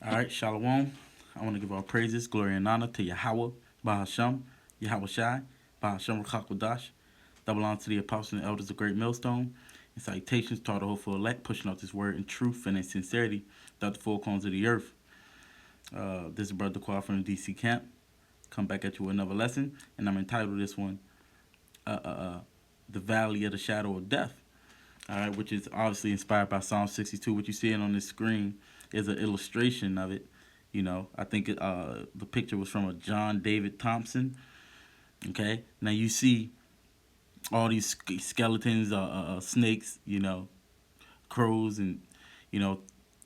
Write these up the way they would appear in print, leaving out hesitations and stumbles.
All right, Shalom. I want to give all praises, glory, and honor to Yahweh, Bahasham, Yahweh Shai, Bahasham Rakakwadash. That belongs to the apostles and elders of Great Millstone. And salutations to all the hopeful elect, pushing out this word in truth and in sincerity throughout the four corners of the earth. This is Brother Quad from the DC camp. Come back at you with another lesson, and I'm entitled this one, The Valley of the Shadow of Death. All right, which is obviously inspired by Psalm 62. What you're seeing on the screen is an illustration of it. I think the picture was from a John David Thompson. Okay, now you see all these skeletons, snakes, crows, and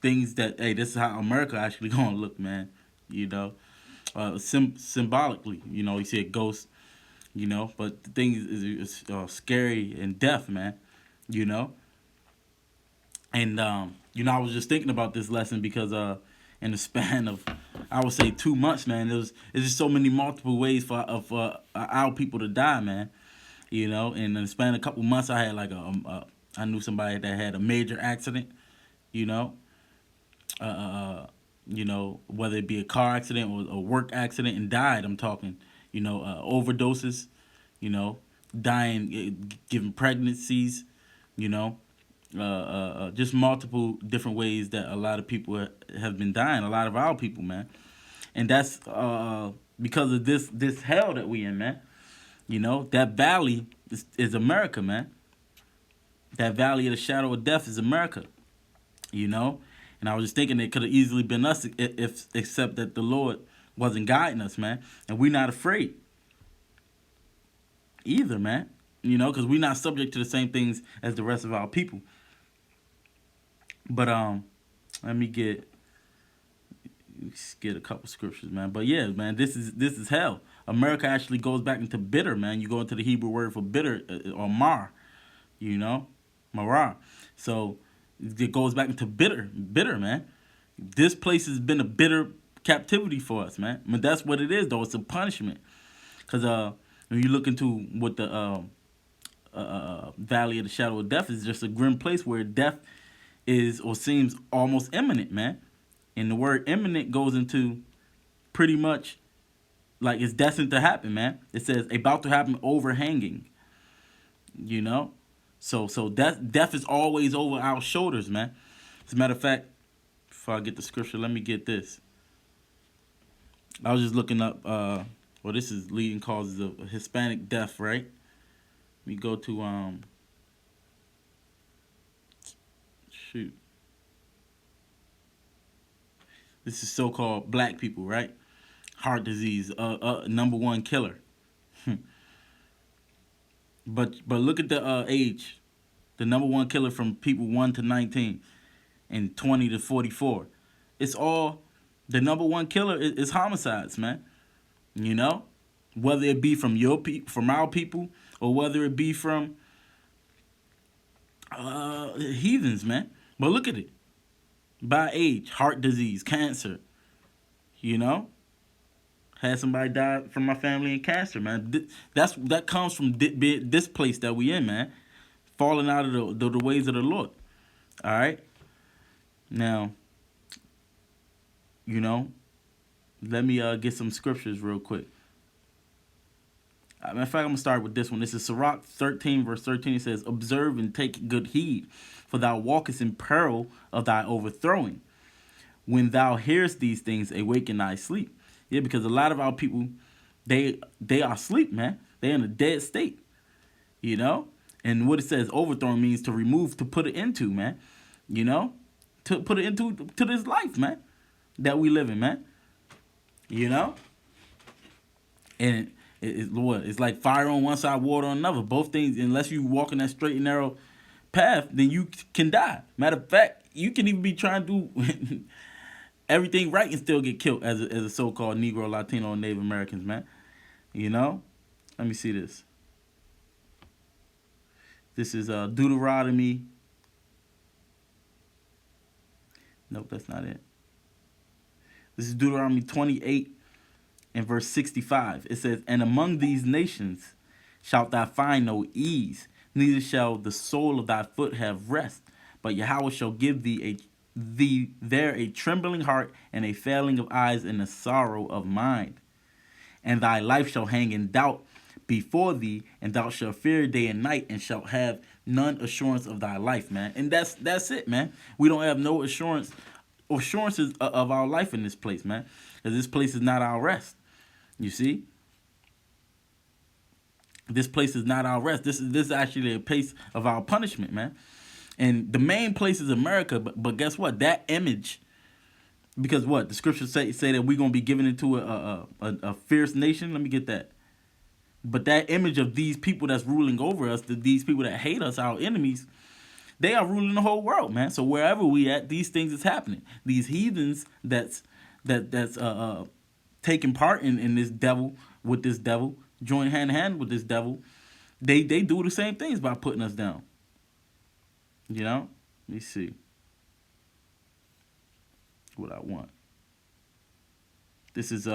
things that hey, this is how America actually gonna look, man. You know, symbolically, you see a ghost, but the thing is scary and death, man. You know, and I was just thinking about this lesson because in the span of I would say 2 months, man, it's just so many multiple ways for our people to die, man. And in the span of a couple months, I had like I knew somebody that had a major accident. You know, uh, uh, uh, whether it be a car accident or a work accident and died. I'm talking, overdoses. You know, dying, giving pregnancies. You know, just multiple different ways that a lot of people have been dying. A lot of our people, man, and that's because of this hell that we in, man. That valley is America, man. That valley of the shadow of death is America. You know, and I was just thinking it could have easily been us if except that the Lord wasn't guiding us, man, and we're not afraid either, man. Because we're not subject to the same things as the rest of our people. But let me get a couple scriptures, man. But yeah, man, this is hell. America actually goes back into bitter, man. You go into the Hebrew word for bitter or mar, you know, marah. So it goes back into bitter, man. This place has been a bitter captivity for us, man. I mean, that's what it is, though. It's a punishment. Cause when you look into what the valley of the shadow of death is, just a grim place where death is or seems almost imminent, man. And the word imminent goes into pretty much like it's destined to happen, man. It says about to happen, overhanging. You know, so death is always over our shoulders, man. As a matter of fact, before I get the scripture, let me get this. I was just looking up. Well, this is leading causes of Hispanic death, right? We go to shoot. This is so-called black people, right? Heart disease, number one killer. But look at the age, the number one killer from people 1 to 19, and 20 to 44. It's all the number one killer is homicides, man. You know, whether it be from from our people, or whether it be from heathens, man. But look at it. By age, heart disease, cancer. You know, had somebody die from my family in cancer, man. That comes from this place that we in, man. Falling out of the ways of the Lord. All right. Now, you know, let me get some scriptures real quick. Matter of fact, I'm gonna start with this one. This is Sirach 13, verse 13. It says, "Observe and take good heed, for thou walkest in peril of thy overthrowing. When thou hearest these things, awaken thy sleep." Yeah, because a lot of our people, they are asleep, man. They're in a dead state, you know. And what it says, overthrowing means to remove, to put it into, man. You know, to put it into to this life, man, that we live in, man. You know, and it's like fire on one side, water on another. Both things, unless you walk in that straight and narrow path, then you can die. Matter of fact, you can even be trying to do everything right and still get killed as a so-called Negro, Latino, and Native Americans, man. You know? Let me see this. This is Deuteronomy. Nope, that's not it. This is Deuteronomy 28 and verse 65. It says, "And among these nations shalt thou find no ease, neither shall the sole of thy foot have rest. But Yahweh shall give thee thee there a trembling heart and a failing of eyes and a sorrow of mind. And thy life shall hang in doubt before thee, and thou shalt fear day and night, and shalt have none assurance of thy life, man. And that's it, man. We don't have no assurances of our life in this place, man. Because this place is not our rest. You see? This place is not our rest. This is actually a place of our punishment, man. And the main place is America, but guess what? That image, because what the scriptures say that we're gonna be given into a fierce nation. Let me get that. But that image of these people that's ruling over us, these people that hate us, our enemies, they are ruling the whole world, man. So wherever we at, these things is happening. These heathens that's taking part in this devil with this devil, join hand in hand with this devil. They do the same things by putting us down. You know? Let me see what I want. This is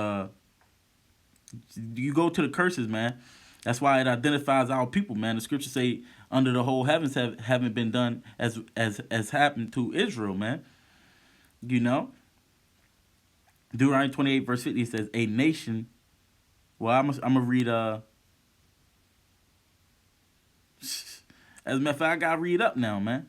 you go to the curses, man. That's why it identifies our people, man. The scriptures say under the whole heavens haven't been done as happened to Israel, man. You know? Deuteronomy 28 verse 50 says, a nation. Well, I'm gonna read as a matter of fact, I gotta read up now, man.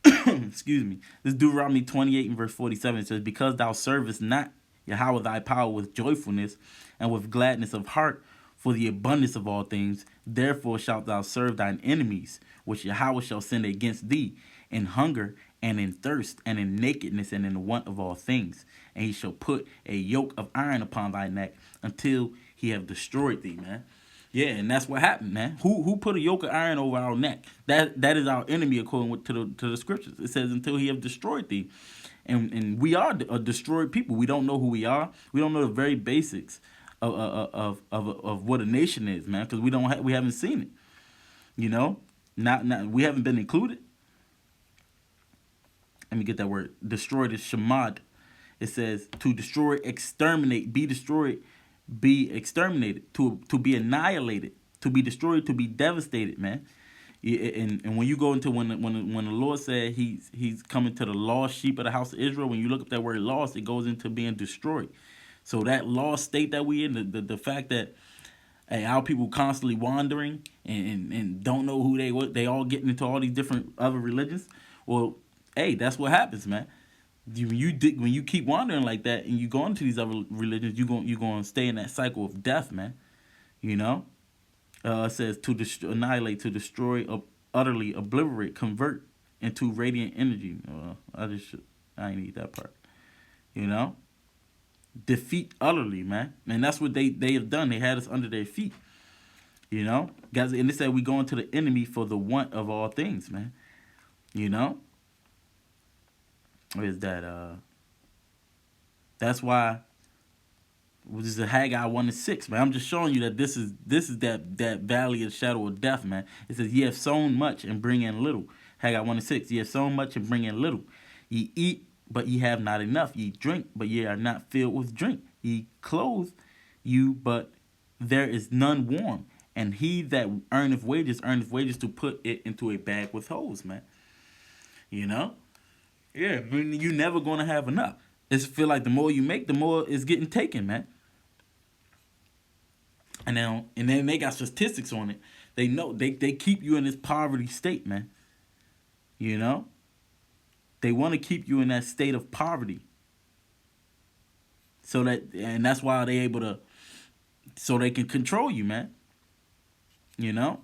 Excuse me. This Deuteronomy 28 and verse 47 says, because thou servest not Yahweh thy power with joyfulness and with gladness of heart for the abundance of all things, therefore shalt thou serve thine enemies, which Yahweh shall send against thee, in hunger and in thirst and in nakedness and in want of all things. And he shall put a yoke of iron upon thy neck until he have destroyed thee, man. Yeah, and that's what happened, man. Who put a yoke of iron over our neck? That is our enemy, according to the scriptures. It says until he have destroyed thee, and we are a destroyed people. We don't know who we are. We don't know the very basics of what a nation is, man, because we haven't seen it. You know, not we haven't been included. Let me get that word. Destroyed is shamad. It says to destroy, exterminate, be destroyed, be exterminated, to be annihilated, to be destroyed, to be devastated, man. And when you go into when the Lord said he's coming to the lost sheep of the house of Israel, when you look up that word lost, it goes into being destroyed. So that lost state that we in, the fact that our people constantly wandering and don't know who they all getting into all these different other religions. Well, hey, that's what happens, man. When you keep wandering like that and you go into these other religions, you're going to stay in that cycle of death, man. You know? It says to annihilate, to destroy, utterly obliterate, convert into radiant energy. I ain't need that part. You know? Defeat utterly, man. And that's what they have done. They had us under their feet. You know? Guys, and they said we go into the enemy for the want of all things, man. You know? What is that? That's why this is a Haggai 1:6, man. I'm just showing you that this is that valley of shadow of death, man. It says, ye have sown much and bring in little. Haggai 1:6, ye have sown much and bring in little. Ye eat, but ye have not enough. Ye drink, but ye are not filled with drink. Ye clothe you, but there is none warm. And he that earneth wages to put it into a bag with holes, man. You know? Yeah, I mean, you're never going to have enough. It's feel like the more you make, the more it's getting taken, man. And then they got statistics on it. They know they keep you in this poverty state, man. You know? They want to keep you in that state of poverty. And that's why they able to, so they can control you, man. You know?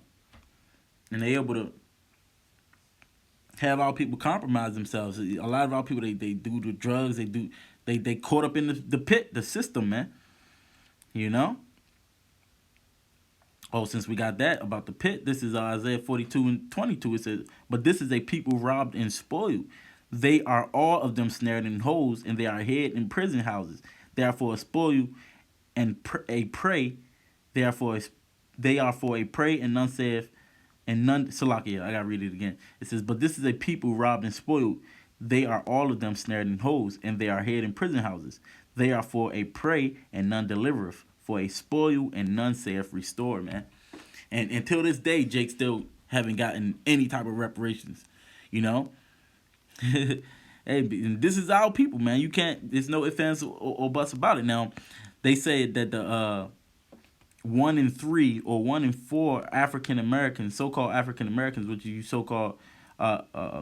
And they able to have our people compromise themselves. A lot of our people, they do the drugs, they caught up in the pit, the system, man. You know? Oh, since we got that about the pit, this is Isaiah 42:22. It says, but this is a people robbed and spoiled. They are all of them snared in holes, and they are hid in prison houses. Therefore a spoil and a prey. Therefore they are for a prey, and none saith, and none, Salakia, I gotta read it again. It says, but this is a people robbed and spoiled. They are all of them snared in holes, and they are hid in prison houses. They are for a prey, and none delivereth. For a spoil, and none saith restore, man. And until this day, Jake still haven't gotten any type of reparations. You know? Hey, this is our people, man. You can't. There's no ifs, ands, or buts about it. Now, they say that the 1 in 3 or 1 in 4 African Americans, so-called African Americans, which you so-called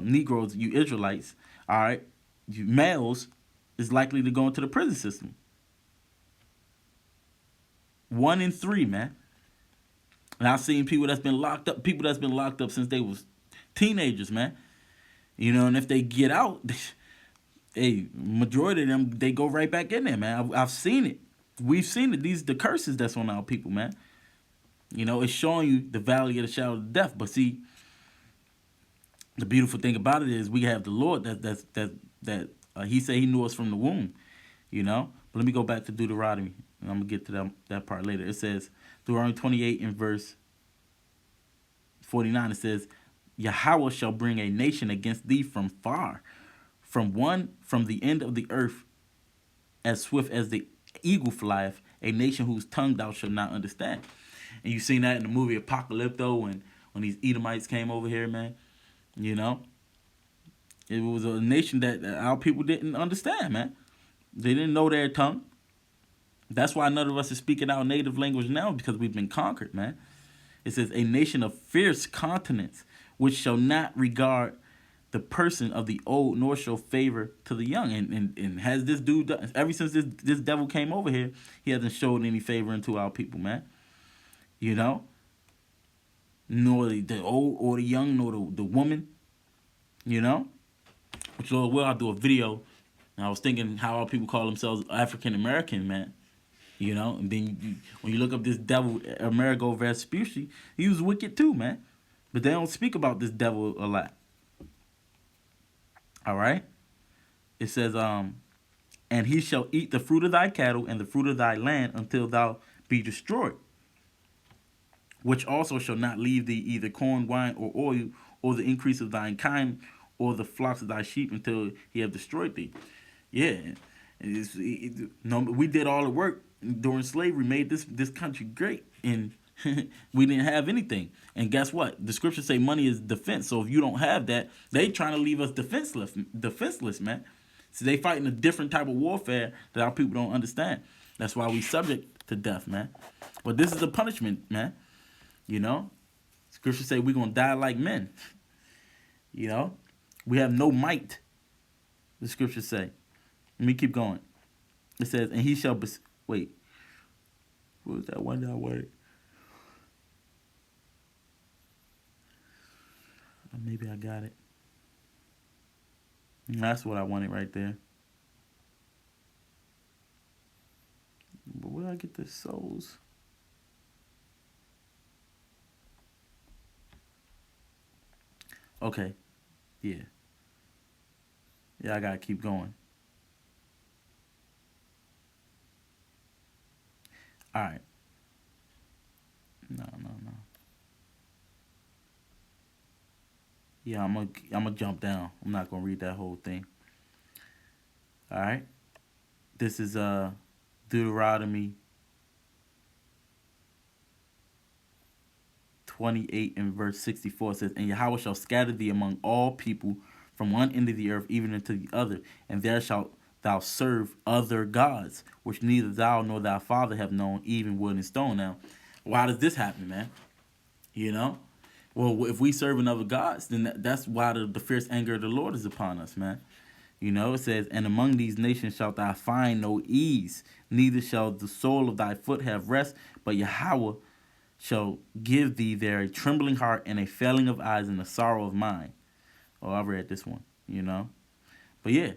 Negroes, you Israelites, all right, you males, is likely to go into the prison system. 1 in 3, man. And I've seen people that's been locked up since they was teenagers, man. You know, and if they get out, hey, majority of them they go right back in there, man. I've seen it. We've seen it. These the curses that's on our people, man. You know, it's showing you the valley of the shadow of death. But see, the beautiful thing about it is we have the Lord that He said He knew us from the womb. You know. But let me go back to Deuteronomy, and I'm gonna get to that part later. It says Deuteronomy 28 in verse 49. It says, Yahweh shall bring a nation against thee from far, from the end of the earth, as swift as the eagle flieth, a nation whose tongue thou shalt not understand. And you seen that in the movie Apocalypto when these Edomites came over here, man. You know, it was a nation that our people didn't understand, man. They didn't know their tongue. That's why none of us are speaking our native language now, because we've been conquered, man. It says, a nation of fierce countenance, which shall not regard the person of the old, nor show favor to the young. And has this dude done, ever since this devil came over here, he hasn't showed any favor into our people, man. You know? Nor the old or the young, nor the woman. You know? Which, Lord will, I'll do a video. And I was thinking how our people call themselves African American, man. You know? And then when you look up this devil, Amerigo Vespucci, he was wicked too, man. But they don't speak about this devil a lot. All right? It says, and he shall eat the fruit of thy cattle and the fruit of thy land until thou be destroyed, which also shall not leave thee either corn, wine, or oil, or the increase of thine kind, or the flocks of thy sheep until he have destroyed thee. Yeah. No, we did all the work during slavery, made this country great, and we didn't have anything. And guess what? The scriptures say money is defense. So if you don't have that, they trying to leave us defenseless, man. So they fighting a different type of warfare that our people don't understand. That's why we subject to death, man. But this is a punishment, man. You know, scriptures say we're gonna die like men. You know, we have no might. The scriptures say. Let me keep going. It says, and he shall wait. What was that one that I wanted? Maybe I got it. That's what I wanted right there. But where do I get the souls? Okay. Yeah. Yeah, I gotta keep going. All right. No. Yeah, I'm gonna jump down. I'm not gonna read that whole thing. All right. This is Deuteronomy 28 and verse 64. It says, and Yahweh shall scatter thee among all people from one end of the earth even unto the other, and there shalt thou serve other gods, which neither thou nor thy father have known, even wood and stone. Now, why does this happen, man? You know? Well, if we serve another gods, then that's why the fierce anger of the Lord is upon us, man. You know, it says, and among these nations shalt thou find no ease, neither shall the sole of thy foot have rest, but Yahweh shall give thee there a trembling heart and a failing of eyes and a sorrow of mind. Oh, I read this one, you know. But yeah,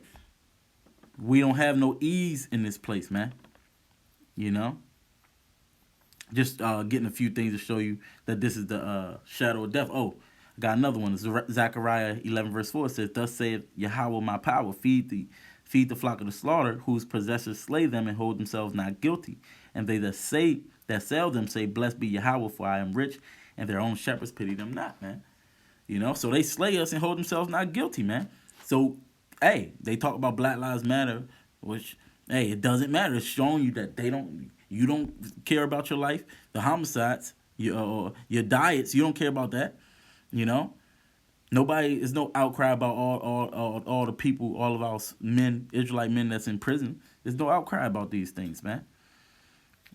we don't have no ease in this place, man. You know. Just getting a few things to show you that this is the shadow of death. Oh, I got another one. Zechariah 11 verse 4 says, thus saith Yahweh my power, feed the flock of the slaughter, whose possessors slay them and hold themselves not guilty. And they that sell them say, blessed be Yahweh, for I am rich, and their own shepherds pity them not, man. You know, so they slay us and hold themselves not guilty, man. So, hey, they talk about Black Lives Matter, which, hey, it doesn't matter. It's showing you that you don't care about your life. The homicides, your diets, you don't care about that, you know. Nobody, there's no outcry about all the people, all of our men, Israelite men that's in prison. There's no outcry about these things, man.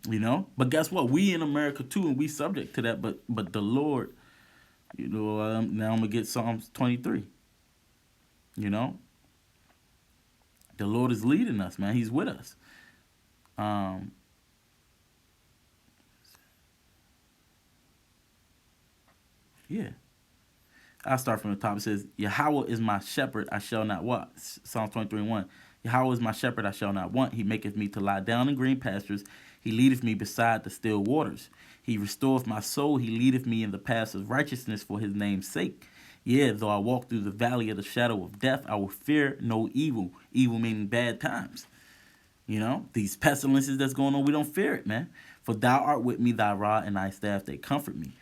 You know, but guess what? We in America too, and we subject to that. But the Lord, now I'm gonna get Psalms 23. You know, the Lord is leading us, man. He's with us. Um, yeah. I'll start from the top. It says, Yahweh is my shepherd, I shall not want. Psalms 23:1. Yahweh is my shepherd, I shall not want. He maketh me to lie down in green pastures. He leadeth me beside the still waters. He restoreth my soul. He leadeth me in the paths of righteousness for his name's sake. Yea, though I walk through the valley of the shadow of death, I will fear no evil. Evil meaning bad times. You know, these pestilences that's going on, we don't fear it, man. For thou art with me, thy rod and thy staff, they comfort me.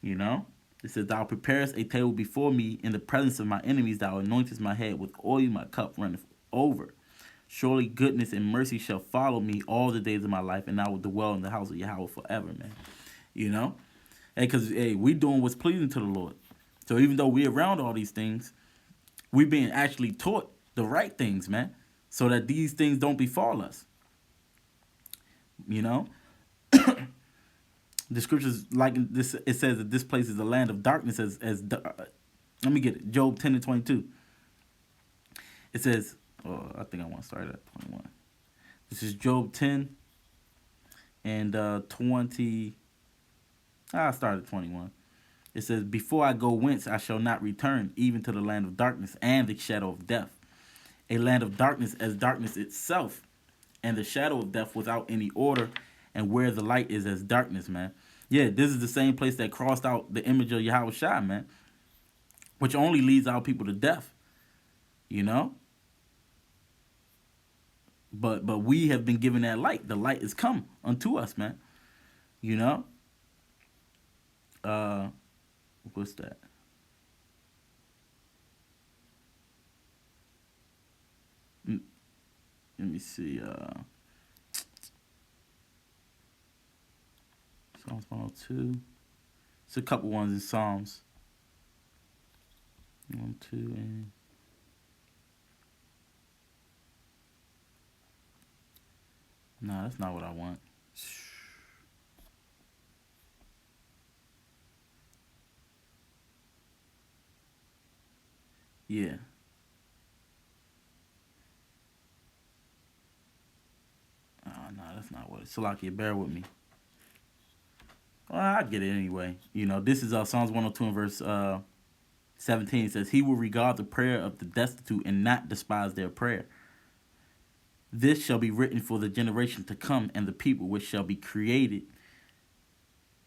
You know? It says, Thou preparest a table before me in the presence of my enemies. Thou anointest my head with oil, my cup runneth over. Surely goodness and mercy shall follow me all the days of my life, and I will dwell in the house of Yahweh forever, man. You know? Hey, because, hey, we doing what's pleasing to the Lord. So even though we around all these things, we being actually taught the right things, man, so that these things don't befall us. You know? The scriptures like this, it says that this place is a land of darkness let me get it. Job 10:22. It says, oh, I think I want to start at 21. This is Job 10 and 20. I started at 21. It says, Before I go whence I shall not return, even to the land of darkness and the shadow of death. A land of darkness as darkness itself, and the shadow of death without any order, and where the light is as darkness, man. Yeah, this is the same place that crossed out the image of Yahweh Shai, man, which only leads our people to death, you know? But we have been given that light. The light is come unto us, man. You know? What's that? Let me see. Psalms 102. It's a couple ones in Psalms. 1, 2, and... No, that's not what I want. Yeah. Oh, no, that's not what it's. Salakia, bear with me. Well, I get it anyway. You know, this is Psalms 102 and verse 17. It says, He will regard the prayer of the destitute and not despise their prayer. This shall be written for the generation to come, and the people which shall be created,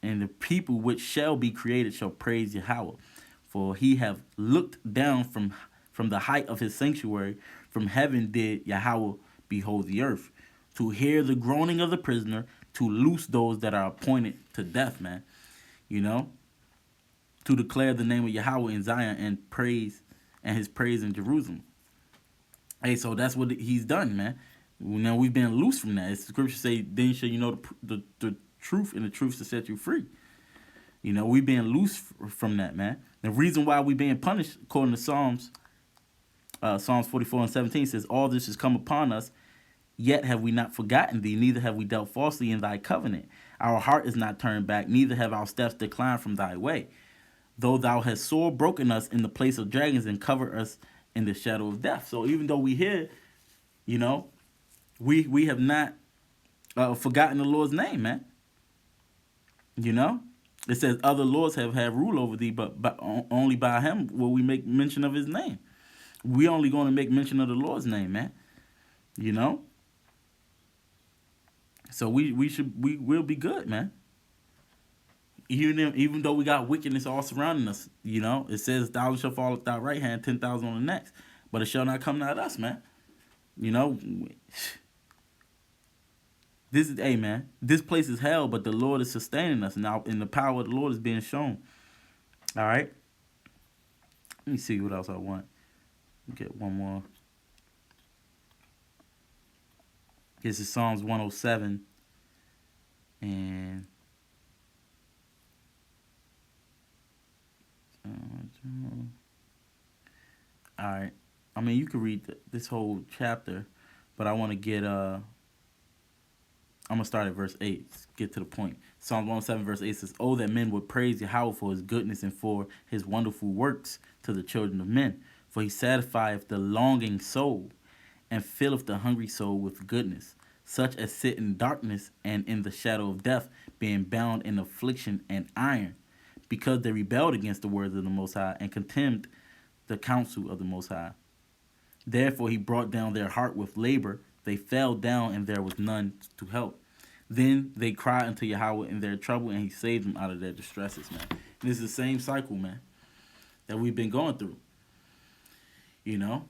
and the people which shall be created shall praise Yahweh. For he have looked down from the height of his sanctuary, from heaven did Yahweh behold the earth, to hear the groaning of the prisoner, to loose those that are appointed to death, man. You know? To declare the name of Yahweh in Zion and praise and his praise in Jerusalem. Hey, so that's what he's done, man. Now we've been loose from that. It's the scripture say, then shall you know the truth, and the truth to set you free. You know, we being loose from that, man. The reason why we being punished, according to Psalms 44 and 17, says, All this has come upon us, yet have we not forgotten thee, neither have we dealt falsely in thy covenant. Our heart is not turned back, neither have our steps declined from thy way. Though thou hast sore broken us in the place of dragons and covered us in the shadow of death. So even though we here, you know, we have not forgotten the Lord's name, man. You know, it says other lords have had rule over thee, but only by him will we make mention of his name. We only going to make mention of the Lord's name, man. You know, so we will be good, man. Even though we got wickedness all surrounding us, you know, it says 1,000 shall fall at thy right hand, 10,000 on the next, but it shall not come nigh us, man. You know, this is, hey, man, this place is hell, but the Lord is sustaining us now, and the power of the Lord is being shown. All right, let me see what else I want. Get one more. This is Psalms 107, and All right. I mean, you could read this whole chapter, but I want to get I'm gonna start at verse 8. Get to the point. Psalm 107 verse 8 says, "Oh, that men would praise Yahweh for his goodness and for his wonderful works to the children of men. For he satisfieth the longing soul and filleth the hungry soul with goodness. Such as sit in darkness and in the shadow of death, being bound in affliction and iron, because they rebelled against the words of the Most High and contemned the counsel of the Most High. Therefore he brought down their heart with labor. They fell down, and there was none to help. Then they cried unto Yahweh in their trouble, and he saved them out of their distresses," man. And this is the same cycle, man, that we've been going through, you know?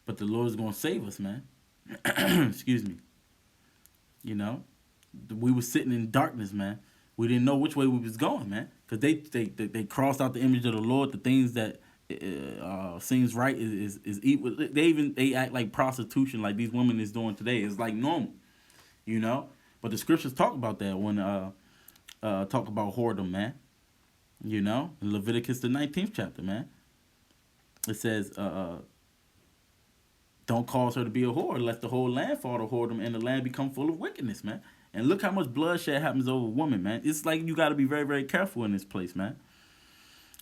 But the Lord is going to save us, man. Excuse me. You know? We were sitting in darkness, man. We didn't know which way we was going, man. Because they crossed out the image of the Lord. The things that seems right is evil. They act like prostitution, like these women is doing today. It's like normal, you know. But the scriptures talk about that when talk about whoredom, man. You know, in Leviticus the 19th chapter, man. It says, "Don't cause her to be a whore, lest the whole land fall to whoredom and the land become full of wickedness," man. And look how much bloodshed happens over a woman, man. It's like you got to be very, very careful in this place, man.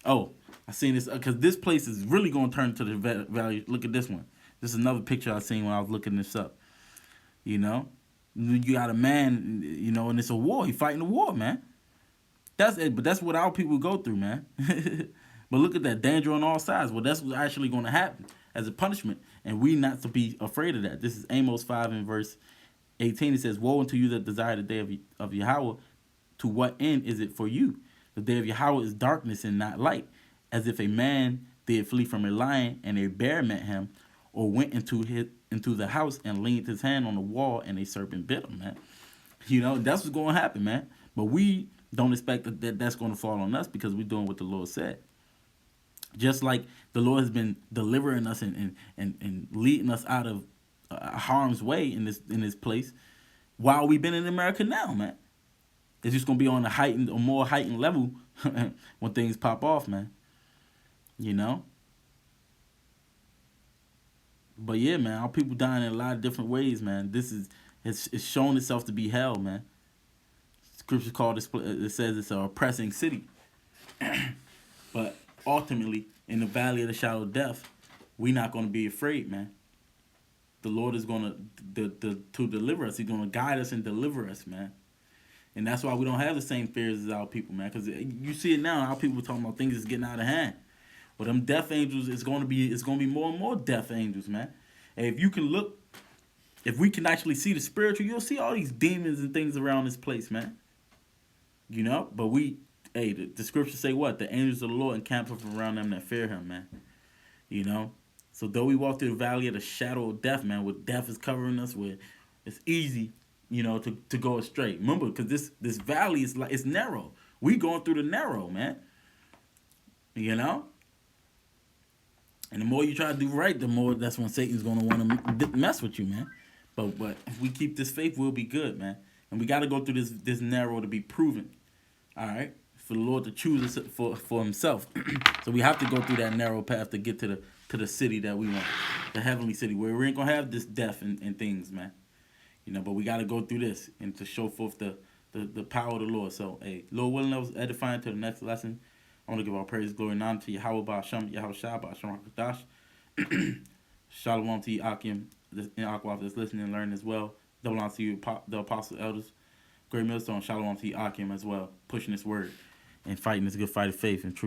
Oh, I seen this because this place is really going to turn into the valley. Look at this one. This is another picture I seen when I was looking this up. You know, you got a man, you know, and it's a war. He fighting a war, man. That's it. But that's what our people go through, man. But look at that danger on all sides. Well, that's what's actually going to happen as a punishment, and we not to be afraid of that. This is Amos 5 and verse 18. It says, "Woe unto you that desire the day of Yahweh. To what end is it for you? The day of Yahweh is darkness and not light, as if a man did flee from a lion and a bear met him, or went into the house and leaned his hand on the wall and a serpent bit him," man. You know, that's what's going to happen, man. But we don't expect that's going to fall on us because we're doing what the Lord said. Just like the Lord has been delivering us and leading us out of harm's way in this place, while we've been in America now, man. It's just gonna be on a more heightened level when things pop off, man. You know. But yeah, man, our people dying in a lot of different ways, man. It's shown itself to be hell, man. Scripture called this. It says it's an oppressing city. But ultimately, in the valley of the shadow of death, we're not going to be afraid, man. The Lord is going to deliver us. He's going to guide us and deliver us, man. And that's why we don't have the same fears as our people, man. Because you see it now. Our people are talking about things that's getting out of hand. Well, them death angels, it's going to be more and more death angels, man. And if you can look, if we can actually see the spiritual, you'll see all these demons and things around this place, man. You know, but the scriptures say what? The angels of the Lord encamp around them that fear him, man. You know? So though we walk through the valley of the shadow of death, man, where death is covering us, where it's easy, you know, to go astray. Remember, because this valley is like, it's narrow. We going through the narrow, man. You know? And the more you try to do right, the more that's when Satan's going to want to mess with you, man. But if we keep this faith, we'll be good, man. And we got to go through this narrow to be proven. All right? For the Lord to choose us for himself. So we have to go through that narrow path to get to the city that we want. The heavenly city, where we ain't going to have this death and things, man. You know, but we got to go through this and to show forth the power of the Lord. So, hey, Lord willing, that was edifying to the next lesson. I want to give all praise, glory, and honor to Yahweh Ba'Shem, Yahweh Shah Ba'Shem HaKadosh. Shalom to you, Akim, and Akwaf that's listening and learning as well. Double honor to you, the apostle elders. Great millstone, shalom to you, Akim as well, pushing this word and fighting this good fight of faith and truth.